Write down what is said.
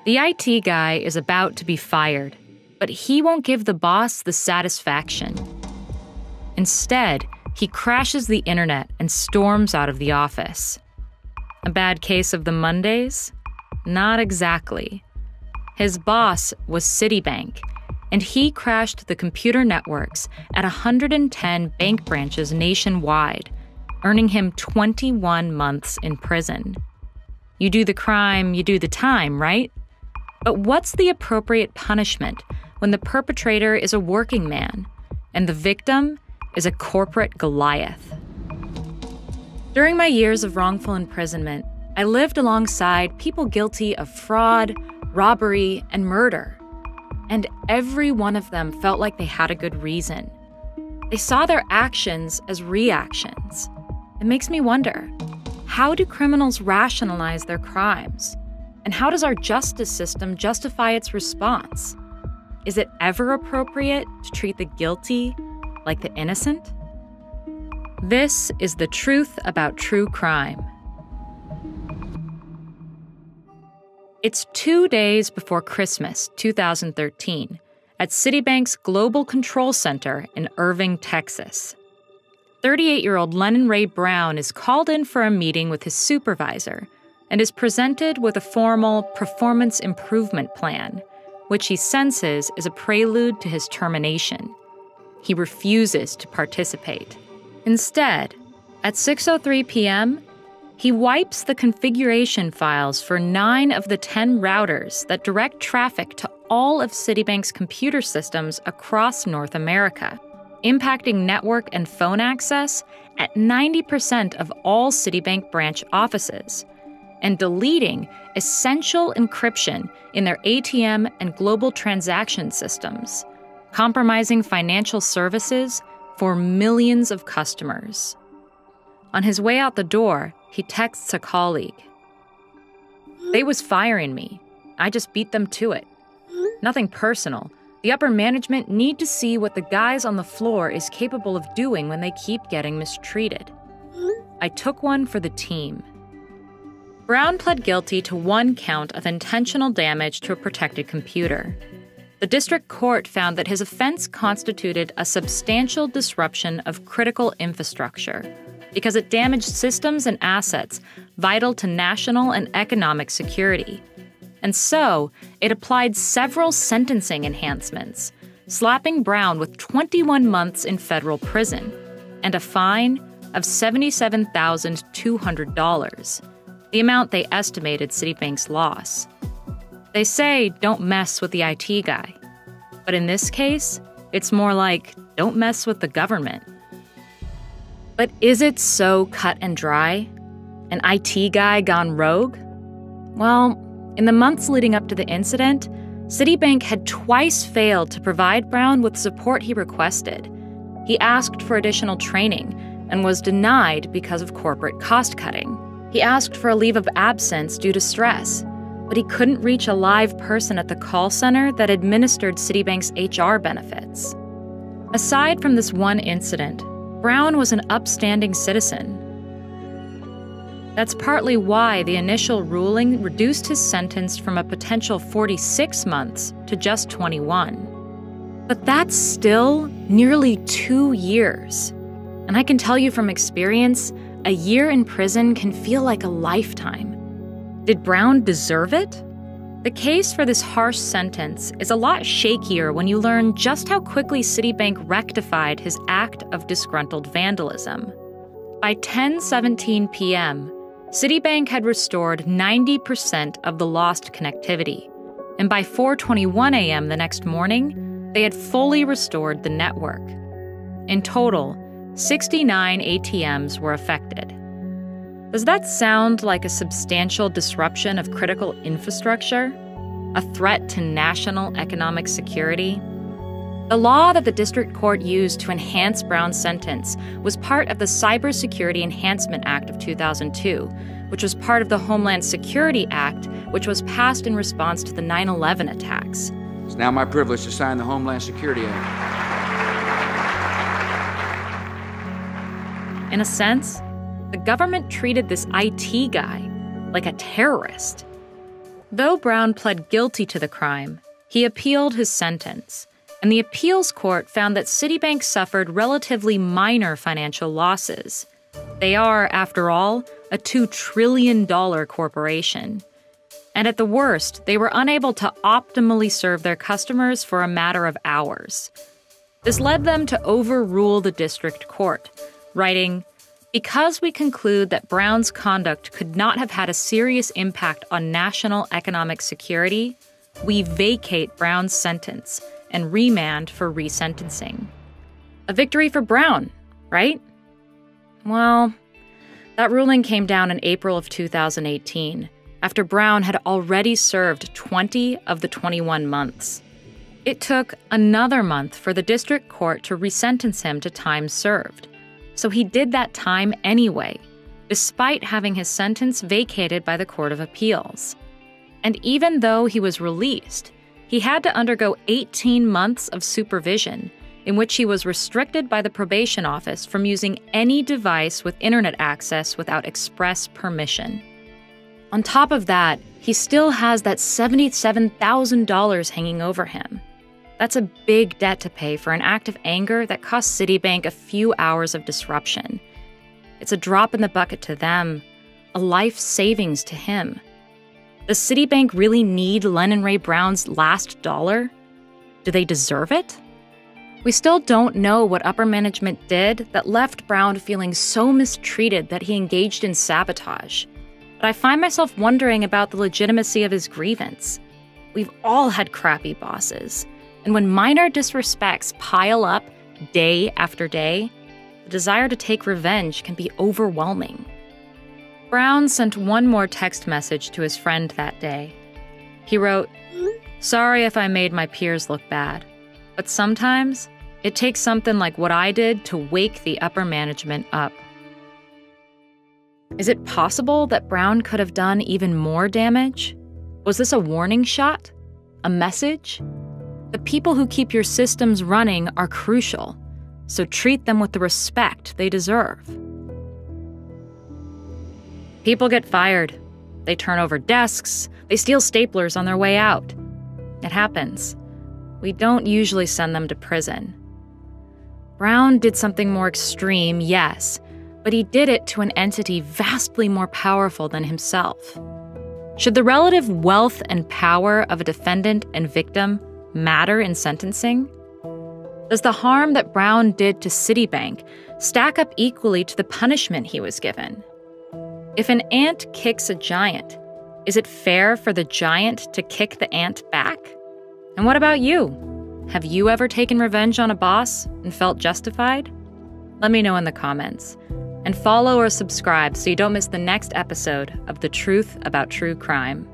The IT guy is about to be fired, but he won't give the boss the satisfaction. Instead, he crashes the internet and storms out of the office. A bad case of the Mondays? Not exactly. His boss was Citibank, and he crashed the computer networks at 110 bank branches nationwide, earning him 21 months in prison. You do the crime, you do the time, right? But what's the appropriate punishment when the perpetrator is a working man and the victim is a corporate Goliath? During my years of wrongful imprisonment, I lived alongside people guilty of fraud, robbery, and murder. And every one of them felt like they had a good reason. They saw their actions as reactions. It makes me wonder, how do criminals rationalize their crimes? And how does our justice system justify its response? Is it ever appropriate to treat the guilty like the innocent? This is the truth about true crime. It's 2 days before Christmas 2013 at Citibank's Global Control Center in Irving, Texas. 38-year-old Lennon Ray Brown is called in for a meeting with his supervisor and is presented with a formal performance improvement plan, which he senses is a prelude to his termination. He refuses to participate. Instead, at 6:03 p.m., he wipes the configuration files for 9 of the 10 routers that direct traffic to all of Citibank's computer systems across North America, impacting network and phone access at 90% of all Citibank branch offices, and deleting essential encryption in their ATM and global transaction systems, compromising financial services for millions of customers. On his way out the door, he texts a colleague. "They was firing me. I just beat them to it. Nothing personal. The upper management need to see what the guys on the floor is capable of doing when they keep getting mistreated. I took one for the team." Brown pled guilty to 1 count of intentional damage to a protected computer. The district court found that his offense constituted a substantial disruption of critical infrastructure because it damaged systems and assets vital to national and economic security. And so, it applied several sentencing enhancements, slapping Brown with 21 months in federal prison and a fine of $77,200, the amount they estimated Citibank's loss. They say don't mess with the IT guy. But in this case, it's more like don't mess with the government. But is it so cut and dry? An IT guy gone rogue? Well, in the months leading up to the incident, Citibank had twice failed to provide Brown with support he requested. He asked for additional training and was denied because of corporate cost-cutting. He asked for a leave of absence due to stress, but he couldn't reach a live person at the call center that administered Citibank's HR benefits. Aside from this one incident, Brown was an upstanding citizen. That's partly why the initial ruling reduced his sentence from a potential 46 months to just 21. But that's still nearly 2 years. And I can tell you from experience, a year in prison can feel like a lifetime. Did Brown deserve it? The case for this harsh sentence is a lot shakier when you learn just how quickly Citibank rectified his act of disgruntled vandalism. By 10:17 p.m., Citibank had restored 90% of the lost connectivity, and by 4:21 a.m. the next morning, they had fully restored the network. In total, 69 ATMs were affected. Does that sound like a substantial disruption of critical infrastructure? A threat to national economic security? The law that the district court used to enhance Brown's sentence was part of the Cybersecurity Enhancement Act of 2002, which was part of the Homeland Security Act, which was passed in response to the 9/11 attacks. It's now my privilege to sign the Homeland Security Act. In a sense, the government treated this IT guy like a terrorist. Though Brown pled guilty to the crime, he appealed his sentence, and the appeals court found that Citibank suffered relatively minor financial losses. They are, after all, a $2 trillion corporation. And at the worst, they were unable to optimally serve their customers for a matter of hours. This led them to overrule the district court, writing, "Because we conclude that Brown's conduct could not have had a serious impact on national economic security, we vacate Brown's sentence and remand for resentencing." A victory for Brown, right? Well, that ruling came down in April of 2018, after Brown had already served 20 of the 21 months. It took another month for the district court to resentence him to time served. So he did that time anyway, despite having his sentence vacated by the Court of Appeals. And even though he was released, he had to undergo 18 months of supervision, in which he was restricted by the probation office from using any device with internet access without express permission. On top of that, he still has that $77,000 hanging over him. That's a big debt to pay for an act of anger that cost Citibank a few hours of disruption. It's a drop in the bucket to them, a life savings to him. Does Citibank really need Lennon Ray Brown's last dollar? Do they deserve it? We still don't know what upper management did that left Brown feeling so mistreated that he engaged in sabotage. But I find myself wondering about the legitimacy of his grievance. We've all had crappy bosses. And when minor disrespects pile up day after day, the desire to take revenge can be overwhelming. Brown sent one more text message to his friend that day. He wrote, "Sorry if I made my peers look bad, but sometimes it takes something like what I did to wake the upper management up." Is it possible that Brown could have done even more damage? Was this a warning shot? A message? The people who keep your systems running are crucial, so treat them with the respect they deserve. People get fired. They turn over desks. They steal staplers on their way out. It happens. We don't usually send them to prison. Brown did something more extreme, yes, but he did it to an entity vastly more powerful than himself. Should the relative wealth and power of a defendant and victim matter in sentencing? Does the harm that Brown did to Citibank stack up equally to the punishment he was given? If an ant kicks a giant, is it fair for the giant to kick the ant back? And what about you? Have you ever taken revenge on a boss and felt justified? Let me know in the comments. And follow or subscribe so you don't miss the next episode of The Truth About True Crime.